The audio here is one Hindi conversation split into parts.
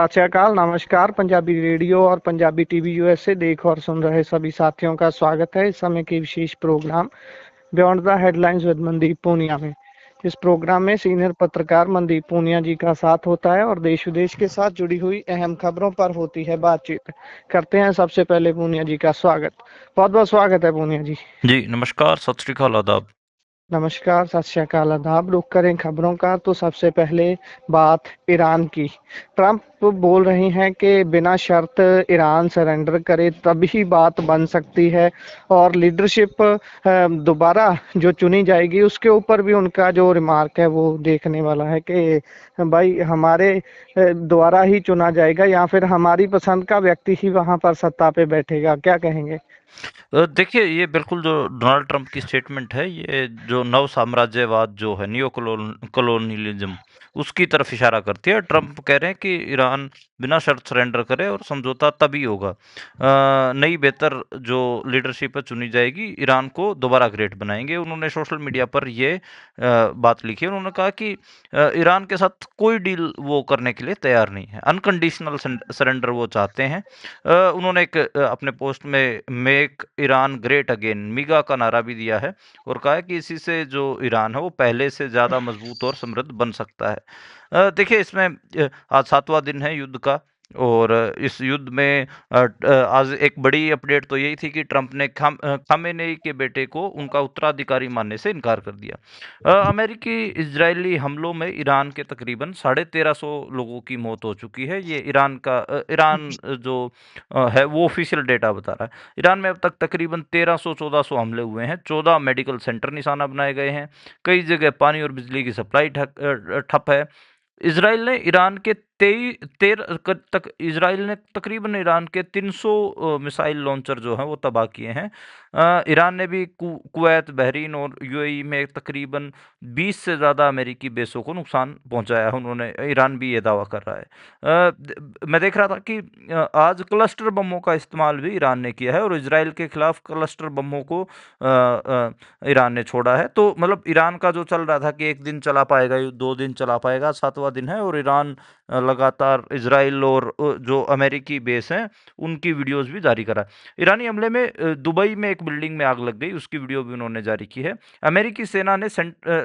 सत श्री अकाल, नमस्कार। पंजाबी रेडियो और पंजाबी टीवी यूएसए देख और सुन रहे सभी साथियों का स्वागत है इस समय के विशेष programme beyond the headlines with Mandeep Punia में। इस प्रोग्राम में सीनियर पत्रकार मनदीप पूनिया जी का साथ होता है और देश विदेश के साथ जुड़ी हुई अहम खबरों पर होती है बातचीत। करते हैं सबसे पहले पूनिया जी का स्वागत। बहुत बहुत स्वागत है पूनिया जी। जी नमस्कार, सत श्री अकाल, आदाब। नमस्कार, सत श्री अकाल, आदाब। रुक करें खबरों का तो सबसे पहले बात ईरान की। ट्रंप बोल रहे हैं कि बिना शर्त ईरान सरेंडर करे तभी बात बन सकती है और लीडरशिप दोबारा जो चुनी जाएगी उसके ऊपर भी उनका जो रिमार्क है वो देखने वाला है कि भाई हमारे द्वारा ही चुना जाएगा या फिर हमारी पसंद का व्यक्ति ही वहां पर सत्ता पे बैठेगा। क्या कहेंगे? देखिए, ये बिल्कुल जो डोनाल्ड ट्रंप की स्टेटमेंट है, ये जो नव साम्राज्यवाद जो है, नियो कॉलोनियलिज्म, उसकी तरफ इशारा करती है। ट्रंप कह रहे हैं कि ईरान बिना शर्त सरेंडर करे और समझौता तभी होगा। नई बेहतर जो लीडरशिप है चुनी जाएगी, ईरान को दोबारा ग्रेट बनाएंगे। उन्होंने सोशल मीडिया पर ये बात लिखी है। उन्होंने कहा कि ईरान के साथ कोई डील वो करने के लिए तैयार नहीं है, अनकंडीशनल सरेंडर वो चाहते हैं। उन्होंने एक अपने पोस्ट में मेक ईरान ग्रेट अगेन, मिगा का नारा भी दिया है और कहा है कि इसी से जो ईरान है वो पहले से ज़्यादा मजबूत और समृद्ध बन सकता है। देखिए, इसमें आज 7वां दिन है युद्ध का और इस युद्ध में आज एक बड़ी अपडेट तो यही थी कि ट्रंप ने खामेनेई के बेटे को उनका उत्तराधिकारी मानने से इनकार कर दिया। अमेरिकी इजरायली हमलों में ईरान के तकरीबन 1350 लोगों की मौत हो चुकी है। ये ईरान जो है वो ऑफिशियल डेटा बता रहा है। ईरान में अब तक तकरीबन 1300-1400 हमले हुए हैं। 14 मेडिकल सेंटर निशाना बनाए गए हैं। कई जगह पानी और बिजली की सप्लाई ठप है। इसराइल ने ईरान के तकरीबन ईरान के 300 मिसाइल लॉन्चर जो हैं वो तबाह किए हैं। ईरान ने भी कुवैत, बहरीन और यूएई में तकरीबन 20 से ज़्यादा अमेरिकी बेसों को नुकसान पहुंचाया है। उन्होंने ईरान भी ये दावा कर रहा है। मैं देख रहा था कि आज क्लस्टर बमों का इस्तेमाल भी ईरान ने किया है और इसराइल के खिलाफ क्लस्टर बमों को ईरान ने छोड़ा है। तो मतलब ईरान का जो चल रहा था कि एक दिन चला पाएगा, 2 दिन चला पाएगा, 7वां दिन है और ईरान लगातार इसराइल और जो अमेरिकी बेस हैं उनकी वीडियोस भी जारी करा। ईरानी हमले में दुबई में एक बिल्डिंग में आग लग गई, उसकी वीडियो भी उन्होंने जारी की है। अमेरिकी सेना ने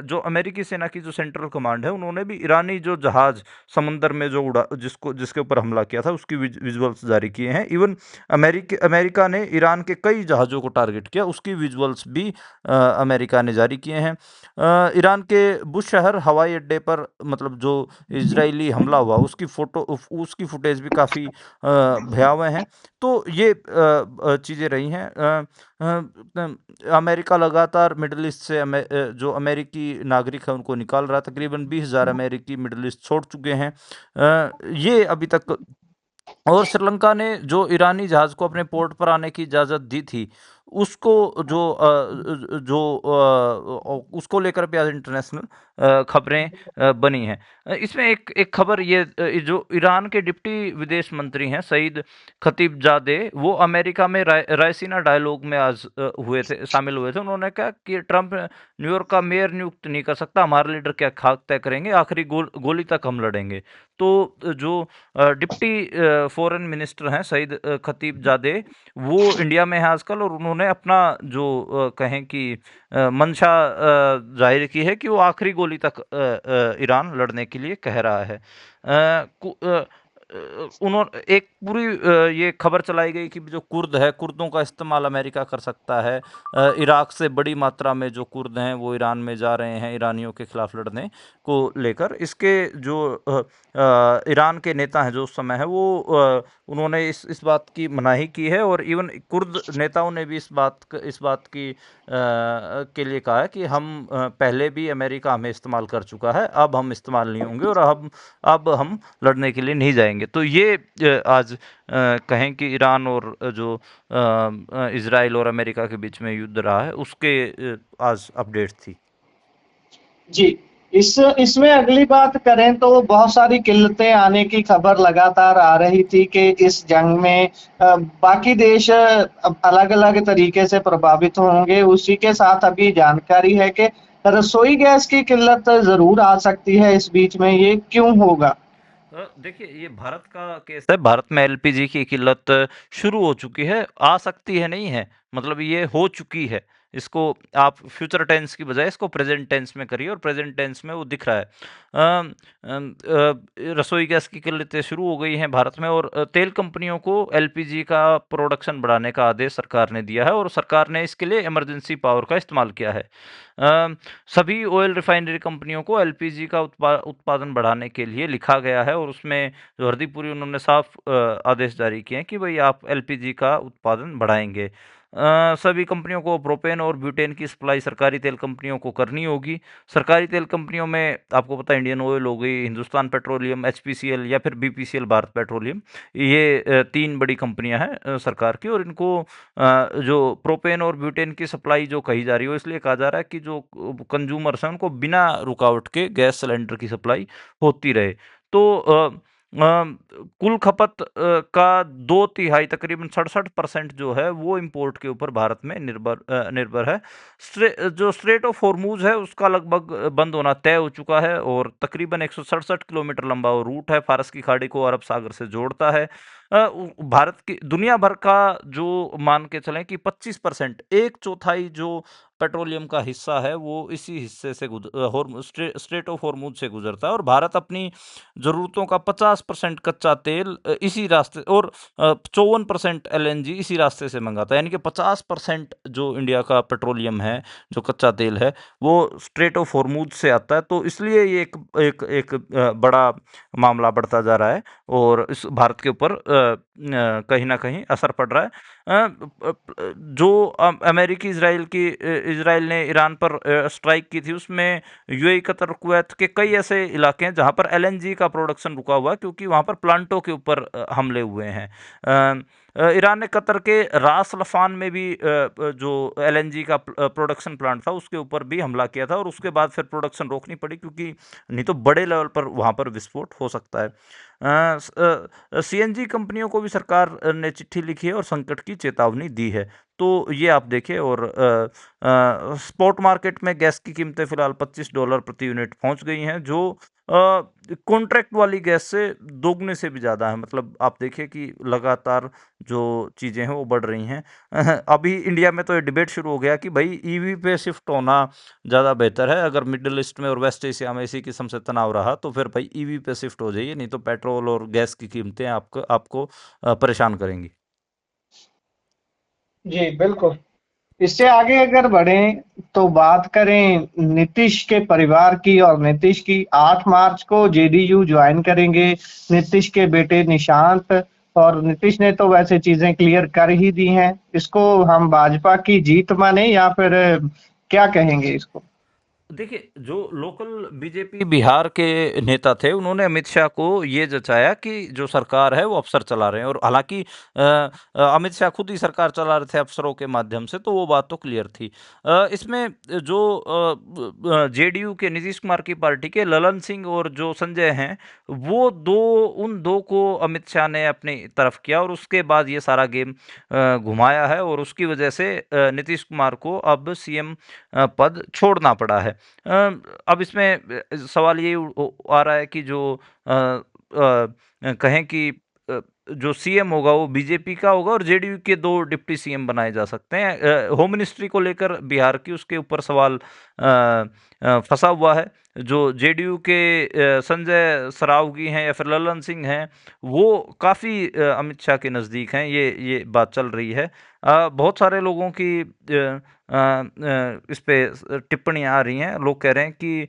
जो अमेरिकी सेना की जो सेंट्रल कमांड है उन्होंने भी ईरानी जो जहाज समुंदर में जो उड़ा जिसके ऊपर हमला किया था उसकी विजुअल्स जारी किए हैं। इवन अमेरिका ने ईरान के कई जहाज़ों को टारगेट किया, उसकी विजुअल्स भी अमेरिका ने जारी किए हैं। ईरान के बुश शहर हवाई अड्डे पर मतलब जो इजरायली हमला हुआ उसकी फुटेज भी काफ़ी भयावह हैं। तो ये चीज़ें रही हैं। अमेरिका लगातार मिडल ईस्ट से जो अमेरिकी नागरिक है उनको निकाल रहा है। तकरीबन 20,000 अमेरिकी मिडल ईस्ट छोड़ चुके हैं। ये अभी तक। और श्रीलंका ने जो ईरानी जहाज को अपने पोर्ट पर आने की इजाज़त दी थी, उसको उसको लेकर भी आज इंटरनेशनल खबरें बनी हैं। इसमें एक खबर ये जो ईरान के डिप्टी विदेश मंत्री हैं सईद खतीबजादे, वो अमेरिका में रायसीना डायलॉग में आज शामिल हुए थे। उन्होंने कहा कि ट्रंप न्यूयॉर्क का मेयर नियुक्त नहीं कर सकता, हमारे लीडर क्या खाक तय करेंगे, आखिरी गोली तक हम लड़ेंगे। तो जो डिप्टी फॉरेन मिनिस्टर हैं सईद खतीबजादे, वो इंडिया में है आजकल और उन्होंने अपना जो कहें कि मंशा जाहिर की है कि वो आखिरी गोली तक ईरान लड़ने के लिए कह रहा है। उन्होंने एक पूरी ये खबर चलाई गई कि जो कुर्दों का इस्तेमाल अमेरिका कर सकता है। इराक से बड़ी मात्रा में जो कुर्द हैं वो ईरान में जा रहे हैं ईरानियों के खिलाफ लड़ने को लेकर। इसके जो ईरान के नेता हैं जो उस समय है वो उन्होंने इस बात की मनाही की है और इवन कुर्द नेताओं ने भी इस बात की के लिए कहा है कि हम पहले भी अमेरिका हमें इस्तेमाल कर चुका है, अब हम इस्तेमाल नहीं होंगे और अब हम लड़ने के लिए नहीं जाएंगे। तो ये आज कहें कि ईरान और जो इजराइल और अमेरिका के बीच में युद्ध रहा है उसके आज अपडेट थी। जी, इसमें अगली बात करें तो बहुत सारी किल्लतें आने की खबर लगातार आ रही थी कि इस जंग में बाकी देश अलग अलग तरीके से प्रभावित होंगे। उसी के साथ अभी जानकारी है कि रसोई गैस की किल्लत जरूर आ सकती है इस बीच में। ये क्यों होगा? देखिए ये भारत का केस है। भारत में एलपीजी की किल्लत शुरू हो चुकी है, आ सकती है नहीं है, मतलब ये हो चुकी है। इसको आप फ्यूचर टेंस की बजाय इसको प्रेजेंट टेंस में करिए और प्रेजेंट टेंस में वो दिख रहा है। रसोई गैस की किल्लतें शुरू हो गई हैं भारत में और तेल कंपनियों को एलपीजी का प्रोडक्शन बढ़ाने का आदेश सरकार ने दिया है और सरकार ने इसके लिए इमरजेंसी पावर का इस्तेमाल किया है। अ, सभी ऑयल रिफाइनरी कंपनियों को एलपीजी का उत्पादन बढ़ाने के लिए लिखा गया है और उसमें जो हरदीपुरी उन्होंने साफ आदेश जारी किए हैं कि भाई आप एलपीजी का उत्पादन बढ़ाएंगे। सभी कंपनियों को प्रोपेन और ब्यूटेन की सप्लाई सरकारी तेल कंपनियों को करनी होगी। सरकारी तेल कंपनियों में आपको पता है इंडियन ऑयल हो गई, हिंदुस्तान पेट्रोलियम, एचपीसीएल या फिर बीपीसीएल भारत पेट्रोलियम, ये तीन बड़ी कंपनियां हैं सरकार की और इनको जो प्रोपेन और ब्यूटेन की सप्लाई जो कही जा रही है इसलिए कहा जा रहा है कि जो कंज्यूमर्स हैं उनको बिना रुकावट के गैस सिलेंडर की सप्लाई होती रहे। तो कुल खपत का 2/3 तकरीबन 67% जो है वो इंपोर्ट के ऊपर भारत में निर्भर है। जो स्ट्रेट ऑफ हॉर्मूज है उसका लगभग बंद होना तय हो चुका है और तकरीबन 167 किलोमीटर लंबा वो रूट है, फारस की खाड़ी को अरब सागर से जोड़ता है। भारत की दुनिया भर का जो मान के चलें कि 25%, एक चौथाई जो पेट्रोलियम का हिस्सा है वो इसी हिस्से से स्ट्रेट ऑफ हॉर्मूज से गुजरता है और भारत अपनी ज़रूरतों का 50% कच्चा तेल इसी रास्ते और 54% एलएनजी इसी रास्ते से मंगाता है, यानी कि 50% जो इंडिया का पेट्रोलियम है, जो कच्चा तेल है, वो स्ट्रेट ऑफ हॉर्मूज से आता है। तो इसलिए ये एक बड़ा मामला बढ़ता जा रहा है और इस भारत के ऊपर कहीं ना कहीं असर पड़ रहा है। जो अमेरिकी इजराइल ने ईरान पर स्ट्राइक की थी उसमें यूएई, कतर, कुवैत के कई ऐसे इलाके हैं जहां पर एलएनजी का प्रोडक्शन रुका हुआ है क्योंकि वहां पर प्लांटों के ऊपर हमले हुए हैं। ईरान ने कतर के रास लफान में भी जो एलएनजी का प्रोडक्शन प्लांट था उसके ऊपर भी हमला किया था और उसके बाद फिर प्रोडक्शन रोकनी पड़ी क्योंकि नहीं तो बड़े लेवल पर वहां पर विस्फोट हो सकता है। सीएनजी कंपनियों को भी सरकार ने चिट्ठी लिखी है और संकट की चेतावनी दी है। तो ये आप देखिए और स्पॉट मार्केट में गैस की कीमतें फिलहाल $25 प्रति यूनिट पहुंच गई हैं जो कॉन्ट्रैक्ट वाली गैस से दोगुने से भी ज़्यादा है। मतलब आप देखिए कि लगातार जो चीज़ें हैं वो बढ़ रही हैं। अभी इंडिया में तो ये डिबेट शुरू हो गया कि भाई ईवी पे शिफ्ट होना ज़्यादा बेहतर है। अगर मिडिल ईस्ट में और वेस्ट एशिया में इसी किस्म से तनाव रहा तो फिर भाई ईवी पे शिफ्ट हो जाइए, नहीं तो पेट्रोल और गैस की कीमतें आपको आपको परेशान करेंगी। जी बिल्कुल। इससे आगे अगर बढ़ें तो बात करें नीतीश के परिवार की, और नीतीश की 8 मार्च को जेडीयू ज्वाइन करेंगे नीतीश के बेटे निशांत। और नीतीश ने तो वैसे चीजें क्लियर कर ही दी हैं। इसको हम भाजपा की जीत माने या फिर क्या कहेंगे इसको? देखिए, जो लोकल बीजेपी बिहार के नेता थे, उन्होंने अमित शाह को ये जताया कि जो सरकार है, वो अफ़सर चला रहे हैं और हालाँकि अमित शाह खुद ही सरकार चला रहे थे अफ़सरों के माध्यम से, तो वो बात तो क्लियर थी। इसमें जो जेडीयू के नीतीश कुमार की पार्टी के ललन सिंह और जो संजय हैं, वो 2 उन 2 को अमित शाह ने अपनी तरफ किया और उसके बाद ये सारा गेम घुमाया है और उसकी वजह से नीतीश कुमार को अब सीएम पद छोड़ना पड़ा है। अब इसमें सवाल ये आ रहा है कि जो कहें कि जो सीएम होगा वो बीजेपी का होगा और जेडीयू के 2 डिप्टी सीएम बनाए जा सकते हैं। होम मिनिस्ट्री को लेकर बिहार की उसके ऊपर सवाल फंसा हुआ है। जो जेडीयू के संजय सरावगी हैं या फिर ललन सिंह हैं, वो काफ़ी अमित शाह के नज़दीक हैं, ये बात चल रही है। बहुत सारे लोगों की इस पे टिप्पणियाँ आ रही हैं। लोग कह रहे हैं कि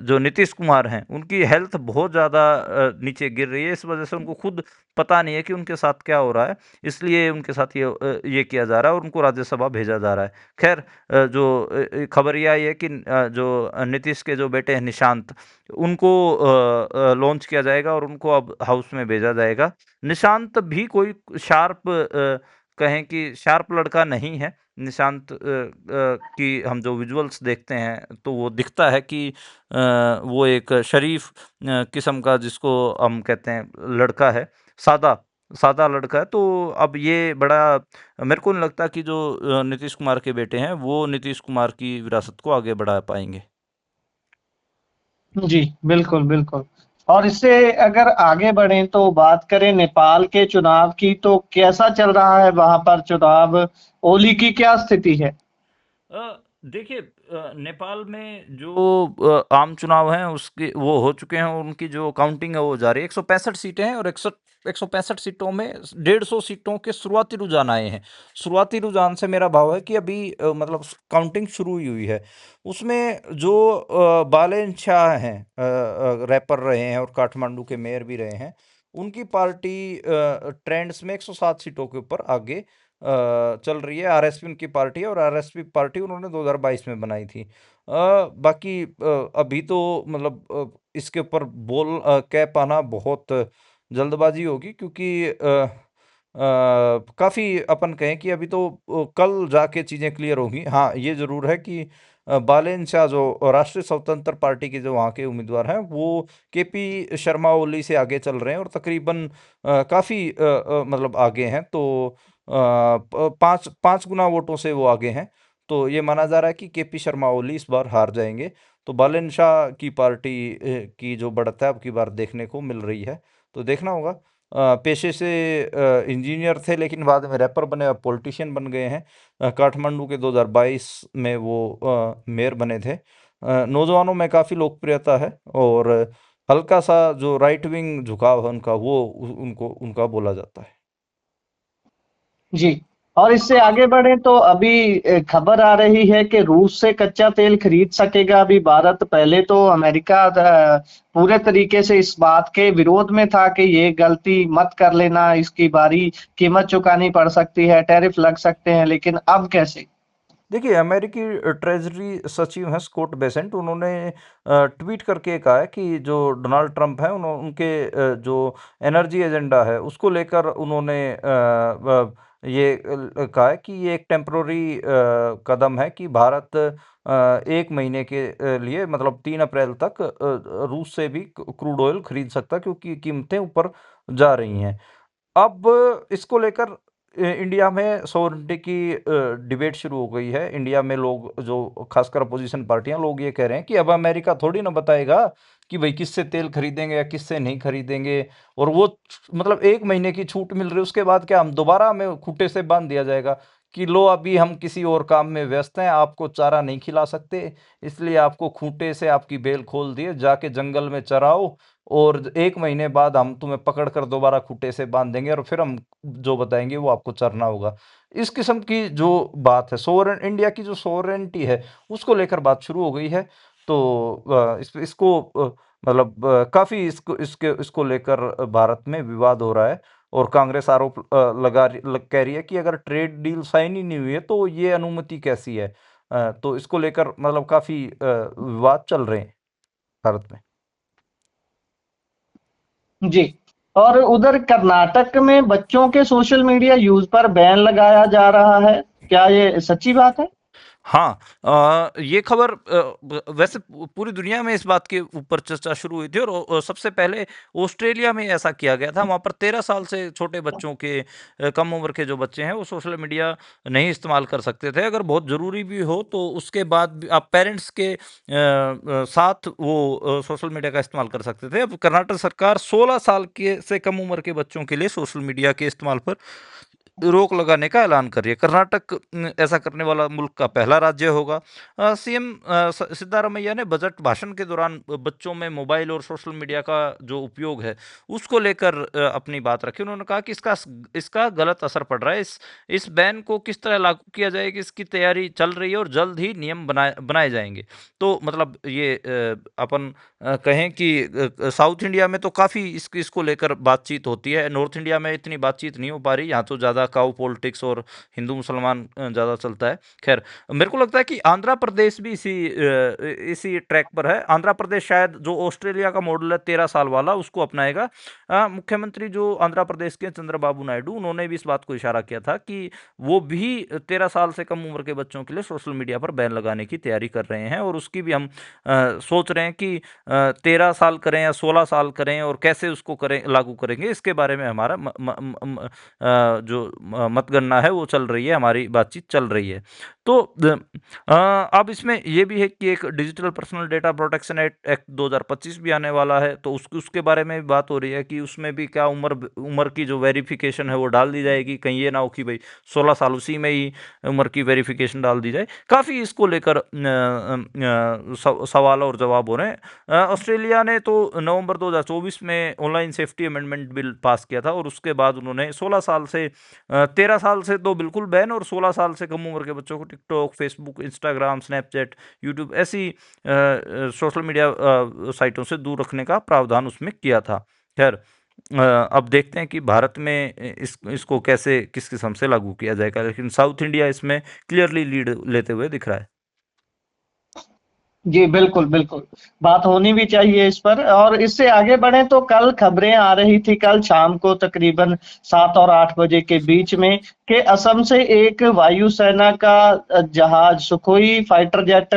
जो नीतीश कुमार हैं, उनकी हेल्थ बहुत ज़्यादा नीचे गिर रही है, इस वजह से उनको खुद पता नहीं है कि उनके साथ क्या हो रहा है, इसलिए उनके साथ ये किया जा रहा है और उनको राज्यसभा भेजा जा रहा है। खैर जो खबर ये आई है कि जो नीतीश के जो बेटे हैं निशांत, उनको लॉन्च किया जाएगा और उनको अब हाउस में भेजा जाएगा। निशांत भी कोई शार्प कहें कि शार्प लड़का नहीं है। निशांत की हम जो विजुअल्स देखते हैं तो वो दिखता है कि वो एक शरीफ किस्म का जिसको हम कहते हैं लड़का है, सादा सादा लड़का है। तो अब ये बड़ा मेरे को नहीं लगता कि जो नीतीश कुमार के बेटे हैं वो नीतीश कुमार की विरासत को आगे बढ़ा पाएंगे। जी बिल्कुल बिल्कुल। और इससे अगर आगे बढ़ें तो बात करें नेपाल के चुनाव की, तो कैसा चल रहा है वहां पर चुनाव? ओली की क्या स्थिति है? देखिए, नेपाल में जो आम चुनाव हैं उसके वो हो चुके हैं, उनकी जो काउंटिंग है वो जारी है। 165 सीटें हैं और 165 सीटों में 150 सीटों के शुरुआती रुझान आए हैं। शुरुआती रुझान से मेरा भाव है कि अभी मतलब काउंटिंग शुरू ही हुई है। उसमें जो बालेन शाह हैं, रैपर रहे हैं और काठमांडू के मेयर भी रहे हैं, उनकी पार्टी ट्रेंड्स में 107 सीटों के ऊपर आगे चल रही है। आरएसपी उनकी पार्टी है और आरएसपी पार्टी उन्होंने 2022 में बनाई थी। बाकी अभी तो मतलब इसके ऊपर कह पाना बहुत जल्दबाजी होगी, क्योंकि काफ़ी अपन कहें कि अभी तो कल जाके चीज़ें क्लियर होंगी। हाँ, ये ज़रूर है कि बालेन शाह जो राष्ट्रीय स्वतंत्र पार्टी के जो वहाँ के उम्मीदवार हैं, वो केपी शर्मा ओली से आगे चल रहे हैं और तकरीबन काफ़ी मतलब आगे हैं। तो 5 गुना वोटों से वो आगे हैं। तो ये माना जा रहा है कि केपी शर्मा ओली इस बार हार जाएँगे। तो बालन शाह की पार्टी की जो बढ़त है अब की बार देखने को मिल रही है। तो देखना होगा। पेशे से इंजीनियर थे, लेकिन बाद में रैपर बने और पॉलिटिशियन बन गए हैं। काठमांडू के 2022 में वो मेयर बने थे। नौजवानों में काफ़ी लोकप्रियता है और हल्का-सा जो राइट विंग झुकाव है उनका, वो उनको उनका बोला जाता है। जी। और इससे आगे बढ़े तो अभी खबर आ रही है कि रूस से कच्चा तेल खरीद सकेगा अभी भारत। पहले तो अमेरिका पूरे तरीके से इस बात के विरोध में था कि ये गलती मत कर लेना, इसकी भारी कीमत चुकानी पड़ सकती है, टैरिफ लग सकते हैं, लेकिन अब कैसे? देखिए, अमेरिकी ट्रेज़री सचिव हैं स्कॉट बेसेंट, उन्होंने ट्वीट करके कहा है कि जो डोनाल्ड ट्रंप हैं उनके जो एनर्जी एजेंडा है उसको लेकर उन्होंने ये कहा है कि ये एक टेम्पररी कदम है कि भारत 1 महीने के लिए मतलब 3 अप्रैल तक रूस से भी क्रूड ऑयल खरीद सकता है, क्योंकि कीमतें ऊपर जा रही हैं। अब इसको लेकर इंडिया में सॉवरेनिटी की डिबेट शुरू हो गई है। इंडिया में लोग, जो खासकर अपोजिशन पार्टियाँ, लोग ये कह रहे हैं कि अब अमेरिका थोड़ी ना बताएगा कि भई किससे तेल खरीदेंगे या किससे नहीं खरीदेंगे, और वो मतलब 1 महीने की छूट मिल रही है, उसके बाद क्या हम दोबारा हमें खूंटे से बाँध दिया जाएगा कि लो अभी हम किसी और काम में व्यस्त हैं, आपको चारा नहीं खिला सकते, इसलिए आपको खूंटे से आपकी बेल खोल दिए, जाके जंगल में चराओ और 1 महीने बाद हम तुम्हें पकड़ कर दोबारा खूंटे से बाँध देंगे और फिर हम जो बताएँगे वो आपको चरना होगा। इस किस्म की जो बात है, इंडिया की जो सॉवरेनिटी है, उसको लेकर बात शुरू हो गई है। तो इसको मतलब काफ़ी इसको लेकर भारत में विवाद हो रहा है और कांग्रेस आरोप कह रही है कि अगर ट्रेड डील साइन ही नहीं हुई है, तो ये अनुमति कैसी है? तो इसको लेकर मतलब काफ़ी विवाद चल रहे हैं भारत में। जी। और उधर कर्नाटक में बच्चों के सोशल मीडिया यूज पर बैन लगाया जा रहा है, क्या ये सच्ची बात है? हाँ, ये खबर वैसे पूरी दुनिया में इस बात के ऊपर चर्चा शुरू हुई थी और सबसे पहले ऑस्ट्रेलिया में ऐसा किया गया था। वहाँ पर 13 साल से छोटे बच्चों के कम उम्र के जो बच्चे हैं वो सोशल मीडिया नहीं इस्तेमाल कर सकते थे। अगर बहुत ज़रूरी भी हो तो उसके बाद भी आप पेरेंट्स के साथ वो सोशल मीडिया का इस्तेमाल कर सकते थे। अब कर्नाटक सरकार 16 साल के से कम उम्र के बच्चों के लिए सोशल मीडिया के इस्तेमाल पर रोक लगाने का ऐलान कर रही है। कर्नाटक ऐसा करने वाला मुल्क का पहला राज्य होगा। सीएम सिद्धारमैया ने बजट भाषण के दौरान बच्चों में मोबाइल और सोशल मीडिया का जो उपयोग है उसको लेकर अपनी बात रखी। उन्होंने कहा कि इसका गलत असर पड़ रहा है। इस बैन को किस तरह लागू किया जाएगा, इसकी तैयारी चल रही है और जल्द ही नियम बनाए बनाए जाएंगे। तो मतलब ये अपन कहें कि साउथ इंडिया में तो काफ़ी इसको लेकर बातचीत होती है। नॉर्थ इंडिया में इतनी बातचीत नहीं हो पा रही, यहाँ तो ज़्यादा काऊ पॉलिटिक्स और हिंदू मुसलमान ज़्यादा चलता है। खैर, मेरे को लगता है कि आंध्र प्रदेश भी इसी ट्रैक पर है। आंध्र प्रदेश शायद जो ऑस्ट्रेलिया का मॉडल है 13 साल वाला, उसको अपनाएगा। मुख्यमंत्री जो आंध्र प्रदेश के चंद्रबाबू नायडू, उन्होंने भी इस बात को इशारा किया था कि वो भी 13 साल से कम उम्र के बच्चों के लिए सोशल मीडिया पर बैन लगाने की तैयारी कर रहे हैं और उसकी भी हम सोच रहे हैं कि 13 साल करें या 16 साल करें और कैसे उसको करें, लागू करेंगे, इसके बारे में हमारा जो मतगणना है वो चल रही है, हमारी बातचीत चल रही है। तो अब इसमें ये भी है कि एक digital personal data protection act 2025 भी आने वाला है, तो उसके बारे में भी बात हो रही है कि उसमें भी क्या उम्र की जो वेरिफिकेशन है वो डाल दी जाएगी। कहीं ये ना हो कि भाई 16 साल उसी में ही उम्र की वेरिफिकेशन डाल दी जाए। काफ़ी इसको लेकर सवाल और जवाब हो रहे हैं। ऑस्ट्रेलिया ने तो नवंबर 2024 में online safety amendment bill pass किया था, और उसके बाद उन्होंने 16 साल से 13 साल से तो बिल्कुल बैन, और 16 साल से कम उम्र के बच्चों को TikTok, Facebook, Instagram, Snapchat, YouTube ऐसी सोशल मीडिया साइटों से दूर रखने का प्रावधान उसमें किया था। खैर, अब देखते हैं कि भारत में इसको कैसे किस किस्म से लागू किया जाएगा, लेकिन साउथ इंडिया इसमें क्लियरली लीड लेते हुए दिख रहा है। जी, बिल्कुल, बिल्कुल। बात होनी भी चाहिए इस पर। और इससे आगे बढ़ें तो कल खबरें आ रही थी, कल शाम को तकरीबन 7 और 8 बजे के बीच में, कि असम से एक वायुसेना का जहाज सुखोई फाइटर जेट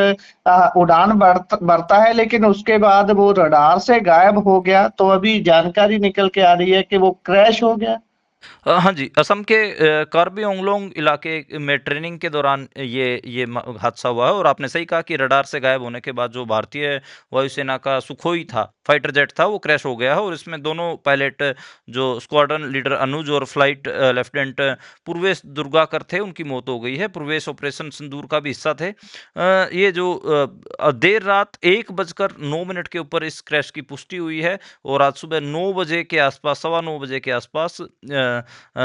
उड़ान भरता है, लेकिन उसके बाद वो रडार से गायब हो गया। तो अभी जानकारी निकल के आ रही है कि वो क्रैश हो गया। हाँ जी, असम के कार्बी आंगलोंग इलाके में ट्रेनिंग के दौरान ये हादसा हुआ है, और आपने सही कहा कि रडार से गायब होने के बाद जो भारतीय वायुसेना का सुखोई था, फाइटर जेट था, वो क्रैश हो गया है। और इसमें दोनों पायलट, जो स्क्वाड्रन लीडर अनुज और फ्लाइट लेफ्टिनेंट पूर्वेश दुर्गाकर थे, उनकी मौत हो गई है। पूर्वेश ऑपरेशन सिंदूर का भी हिस्सा थे। ये जो देर रात 1:09 के ऊपर इस क्रैश की पुष्टि हुई है, और आज सुबह 9 बजे के आसपास, सवा 9 बजे के आसपास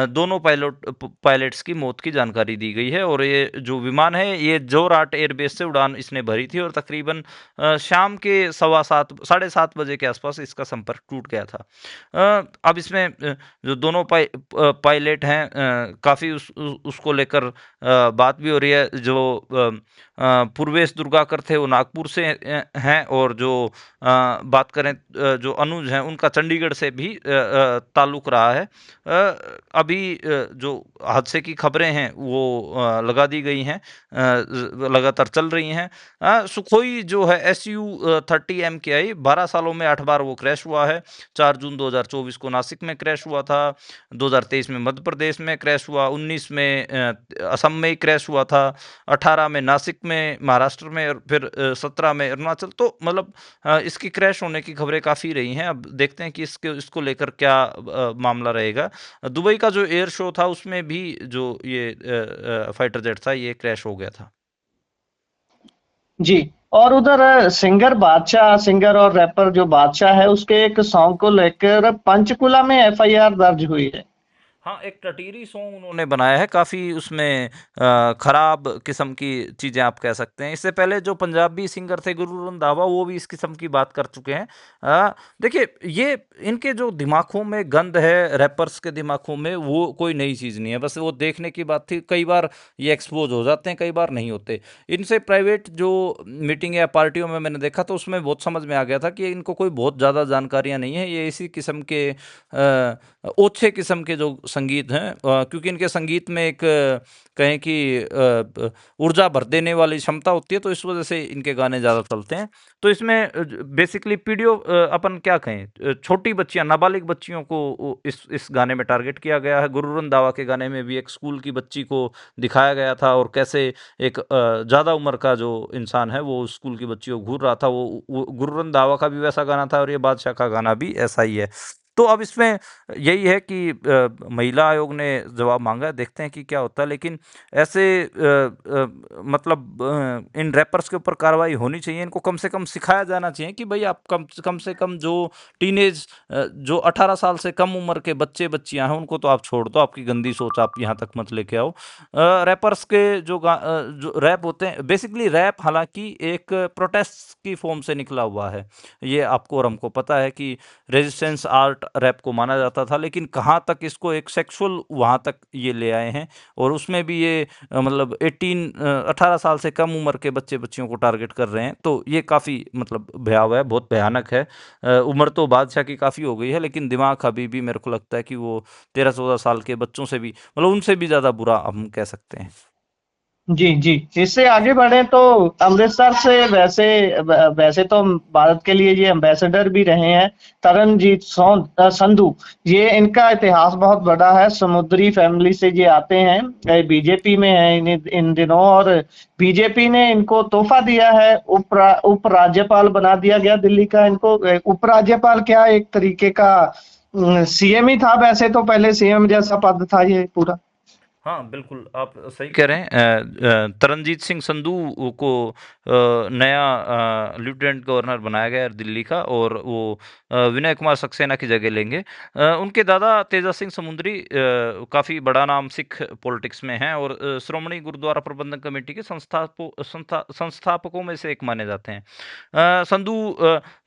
दोनों पायलट्स की मौत की जानकारी दी गई है। और ये जो विमान है, ये जोरहाट एयरबेस से उड़ान इसने भरी थी, और तकरीबन शाम के सवा 7, साढ़े 7 बजे के आसपास इसका संपर्क टूट गया था। अब इसमें जो दोनों पायलट हैं, काफ़ी उसको लेकर बात भी हो रही है। जो पूर्वेश दुर्गाकर थे, वो नागपुर से हैं, और जो बात करें जो अनुज हैं, उनका चंडीगढ़ से भी ताल्लुक रहा है। अभी जो हादसे की खबरें हैं वो लगा दी गई हैं, लगातार चल रही हैं। सुखोई जो है SU-30 MKI 12 सालों में 8 बार वो क्रैश हुआ है। 4 जून 2024 को नासिक में क्रैश हुआ था, 2023 में मध्य प्रदेश में क्रैश हुआ, 19 में असम में ही क्रैश हुआ था, 18 में नासिक में महाराष्ट्र में, और फिर 17 में अरुणाचल। तो मतलब इसकी क्रैश होने की खबरें काफ़ी रही हैं। अब देखते हैं कि इसको लेकर क्या मामला रहेगा। दुबई का जो एयर शो था, उसमें भी जो ये फाइटर जेट था, ये क्रैश हो गया था। जी। और उधर सिंगर और रैपर जो बादशाह है, उसके एक सॉन्ग को लेकर पंचकुला में FIR दर्ज हुई है। हाँ, एक टटीरी सॉन्ग उन्होंने बनाया है, काफ़ी उसमें खराब किस्म की चीज़ें आप कह सकते हैं। इससे पहले जो पंजाबी सिंगर थे गुरु रंधावा, वो भी इस किस्म की बात कर चुके हैं। देखिए, ये इनके जो दिमागों में गंद है, रैपर्स के दिमागों में, वो कोई नई चीज़ नहीं है। बस वो देखने की बात थी। कई बार ये एक्सपोज हो जाते हैं, कई बार नहीं होते। इनसे प्राइवेट जो मीटिंग या पार्टियों में मैंने देखा, तो उसमें बहुत समझ में आ गया था कि इनको कोई बहुत ज़्यादा जानकारियाँ नहीं है। ये इसी किस्म के ओछे किस्म के जो संगीत हैं, क्योंकि इनके संगीत में एक कहें कि ऊर्जा भर देने वाली क्षमता होती है, तो इस वजह से इनके गाने ज़्यादा चलते हैं। तो इसमें बेसिकली पीडियो, अपन क्या कहें, छोटी बच्चियां, नाबालिग बच्चियों को इस गाने में टारगेट किया गया है। गुरु रंधावा के गाने में भी एक स्कूल की बच्ची को दिखाया गया था, और कैसे एक ज़्यादा उम्र का जो इंसान है, वो स्कूल की बच्ची को घूर रहा था। वो गुरु रंधावा का भी वैसा गाना था, और ये बादशाह का गाना भी ऐसा ही है। तो अब इसमें यही है कि महिला आयोग ने जवाब मांगा है, देखते हैं कि क्या होता है। लेकिन ऐसे मतलब इन रैपर्स के ऊपर कार्रवाई होनी चाहिए। इनको कम से कम सिखाया जाना चाहिए कि भाई आप कम से कम जो टीनेज, जो 18 साल से कम उम्र के बच्चे बच्चियां हैं, उनको तो आप छोड़ दो। आपकी गंदी सोच आप यहाँ तक मत लेके आओ। रैपर्स के जो रैप होते हैं, बेसिकली रैप हालांकि एक प्रोटेस्ट की फॉर्म से निकला हुआ है। ये आपको और हमको पता है कि रेजिस्टेंस आर्ट रैप को माना जाता था, लेकिन कहाँ तक इसको एक सेक्सुअल वहाँ तक ये ले आए हैं। और उसमें भी ये मतलब 18 साल से कम उम्र के बच्चे बच्चियों को टारगेट कर रहे हैं। तो ये काफ़ी मतलब भयावह है, बहुत भयानक है। उम्र तो बादशाह की काफ़ी हो गई है, लेकिन दिमाग अभी भी मेरे को लगता है कि वो 13-14 साल के बच्चों से भी, मतलब उनसे भी ज़्यादा बुरा हम कह सकते हैं। जी, जी। इससे आगे बढ़े तो अमृतसर से वैसे तो भारत के लिए ये एम्बेसडर भी रहे हैं तरनजीत संधू। ये इनका इतिहास बहुत बड़ा है, समुद्री फैमिली से ये आते हैं, बीजेपी में हैं इन दिनों, और बीजेपी ने इनको तोहफा दिया है, उपराज्यपाल बना दिया गया दिल्ली का इनको। उपराज्यपाल क्या, एक तरीके का सीएम ही था वैसे तो, पहले सीएम जैसा पद था ये पूरा। हाँ, बिल्कुल, आप सही कह रहे हैं। तरनजीत सिंह संधू को नया लेफ्टिनेंट गवर्नर बनाया गया है दिल्ली का, और वो विनय कुमार सक्सेना की जगह लेंगे। उनके दादा तेजा सिंह समुंदरी काफ़ी बड़ा नाम सिख पॉलिटिक्स में हैं, और श्रोमणी गुरुद्वारा प्रबंधन कमेटी के संस्थापकों में से एक माने जाते हैं। संधू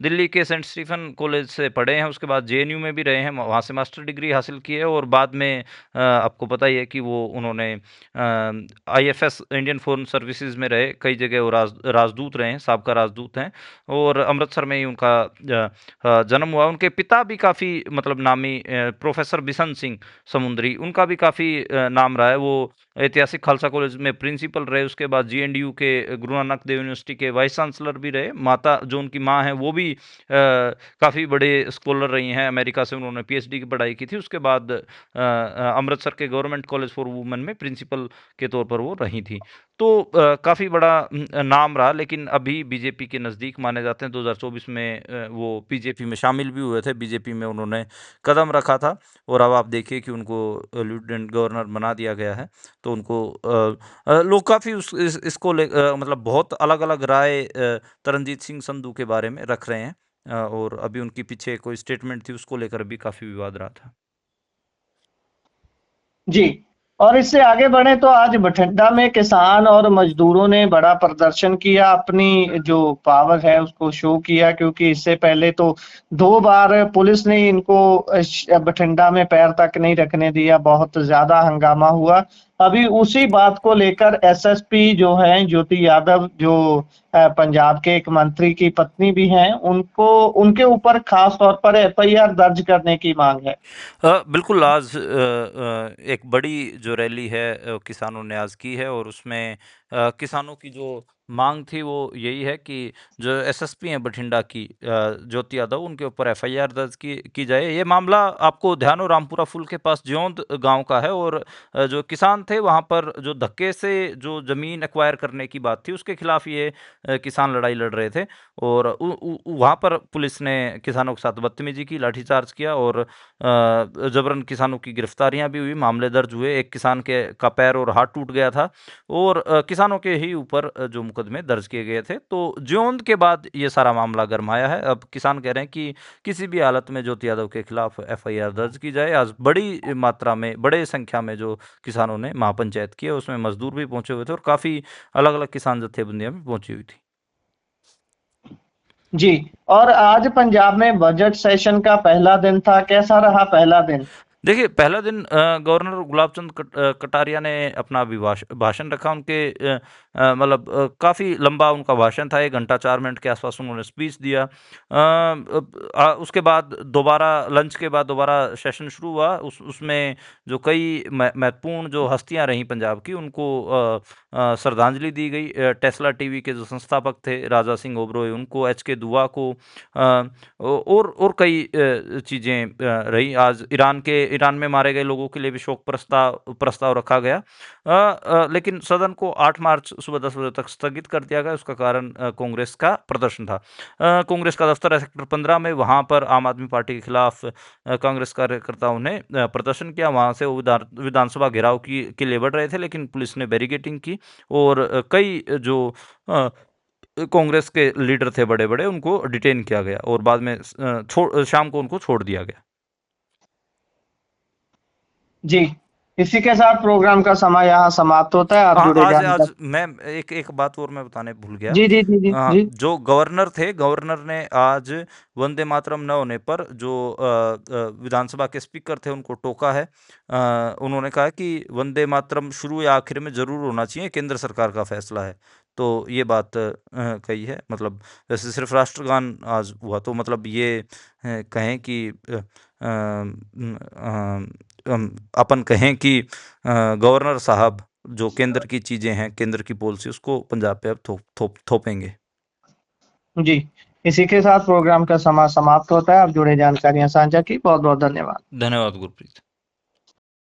दिल्ली के सेंट स्टीफन कॉलेज से पढ़े हैं, उसके बाद जेएनयू में भी रहे हैं, वहाँ से मास्टर डिग्री हासिल की है, और बाद में आपको पता ही है कि वो उन्होंने आईएफएस इंडियन फॉरेन सर्विसेज में रहे, कई जगह वो राजदूत रहे हैं, साबका राजदूत हैं, और अमृतसर में ही उनका जन्म हुआ। उनके पिता भी काफ़ी मतलब नामी प्रोफेसर बिशन सिंह समुंदरी, उनका भी काफ़ी नाम रहा है। वो ऐतिहासिक खालसा कॉलेज में प्रिंसिपल रहे, उसके बाद जीएनडीयू के गुरु नानक देव यूनिवर्सिटी के वाइस चांसलर भी रहे। माता जो उनकी माँ है वो भी काफ़ी बड़े स्कॉलर रही हैं, अमेरिका से उन्होंने पीएचडी की पढ़ाई की थी। उसके बाद अमृतसर के गवर्नमेंट कॉलेज फॉर वुमेन में प्रिंसिपल के तौर पर वो रही थी। तो काफ़ी बड़ा नाम रहा, लेकिन अभी बीजेपी के नज़दीक माने जाते हैं। 2024 में वो बीजेपी में शामिल भी हुए थे, बीजेपी में उन्होंने कदम रखा था, और अब आप देखिए कि उनको लेफ्टिनेंट गवर्नर बना दिया गया है। तो उनको लोग काफ़ी इसको मतलब बहुत अलग-अलग राय तरनजीत सिंह संधू के बारे में रख रहे हैं, और अभी उनकी पीछे कोई स्टेटमेंट थी, उसको लेकर भी काफ़ी विवाद रहा था। जी। और इससे आगे बढ़े तो आज बठिंडा में किसान और मजदूरों ने बड़ा प्रदर्शन किया, अपनी जो पावर है उसको शो किया, क्योंकि इससे पहले तो 2 बार पुलिस ने इनको बठिंडा में पैर तक नहीं रखने दिया, बहुत ज्यादा हंगामा हुआ। अभी उसी बात को लेकर एसएसपी जो है ज्योति यादव, जो पंजाब के एक मंत्री की पत्नी भी हैं, उनको उनके ऊपर खास तौर पर एफआईआर दर्ज करने की मांग है। बिल्कुल, आज एक बड़ी जो रैली है किसानों ने आज की है, और उसमें किसानों की जो मांग थी वो यही है कि जो एसएसपी हैं बठिंडा की, ज्योति यादव, उनके ऊपर एफआईआर दर्ज की जाए। ये मामला आपको ध्यान हो रामपुरा फूल के पास ज्योंद गांव का है, और जो किसान थे वहां पर जो धक्के से जो जमीन एक्वायर करने की बात थी उसके खिलाफ ये किसान लड़ाई लड़ रहे थे, और वहां पर पुलिस ने किसानों के साथ बदतमीजी की, लाठीचार्ज किया, और जबरन किसानों की गिरफ्तारियां भी हुई, मामले दर्ज हुए। एक किसान के का पैर और हाथ टूट गया था, और किसानों के ही ऊपर जो मुकदमे दर्ज किए गए थे। तो ज्योंद के बाद ये सारा मामला गरमाया है। अब किसान कह रहे हैं कि किसी भी हालत में ज्योति यादव के खिलाफ एफआईआर दर्ज की जाए। आज बड़ी मात्रा में, बड़े संख्या में जो किसानों ने महापंचायत की है, उसमें मजदूर भी पहुंचे हुए थे, और काफी अलग अलग किसान जत्थेबंदियां भी पहुंची हुई थी। जी। और आज पंजाब में बजट सेशन का पहला दिन था, कैसा रहा पहला दिन? देखिए, पहला दिन गवर्नर गुलाब चंद कटारिया ने अपना भाषण रखा। उनके मतलब काफ़ी लंबा उनका भाषण था, 1 घंटा 4 मिनट के आसपास उन्होंने स्पीच दिया। उसके बाद दोबारा लंच के बाद दोबारा सेशन शुरू हुआ। उसमें जो कई महत्वपूर्ण जो हस्तियां रहीं पंजाब की, उनको श्रद्धांजलि दी गई। टेस्ला टीवी के जो संस्थापक थे राजा सिंह ओबरॉय, उनको, एच के दुआ को, और कई चीज़ें रही। आज ईरान में मारे गए लोगों के लिए भी शोक प्रस्ताव प्रस्ताव रखा गया। लेकिन सदन को 8 मार्च सुबह 10 बजे तक स्थगित कर दिया गया। उसका कारण कांग्रेस का प्रदर्शन था। कांग्रेस का दफ्तर है सेक्टर 15 में, वहां पर आम आदमी पार्टी के खिलाफ कांग्रेस कार्यकर्ताओं ने प्रदर्शन किया। वहां से वो विधानसभा घेराव की के लिए बढ़ रहे थे, लेकिन पुलिस ने बैरिकेटिंग की, और कई जो कांग्रेस के लीडर थे बड़े बड़े, उनको डिटेन किया गया, और बाद में शाम को उनको छोड़ दिया गया। जी। इसी के साथ प्रोग्राम का समय यहाँ समाप्त होता है, आप हाँ, जुड़े आज जानकर। आज मैं एक एक बात और मैं बताने भूल गया। जी, जी, जी, जी, जी। जो गवर्नर थे, गवर्नर ने आज वंदे मातरम न होने पर जो विधानसभा के स्पीकर थे उनको टोका है। उन्होंने कहा कि वंदे मातरम शुरू या आखिर में जरूर होना चाहिए, केंद्र सरकार का फैसला है। तो ये बात कही है। मतलब जैसे सिर्फ राष्ट्रगान आज हुआ, तो मतलब ये कहें कि अपन कहें कि गवर्नर साहब जो केंद्र की चीजें हैं, केंद्र की पॉलिसी, उसको पंजाब पे अब थोपेंगे। जी, इसी के साथ प्रोग्राम का समय समाप्त होता है। आप जुड़े जानकारियां साझा की, बहुत बहुत धन्यवाद। धन्यवाद गुरप्रीत।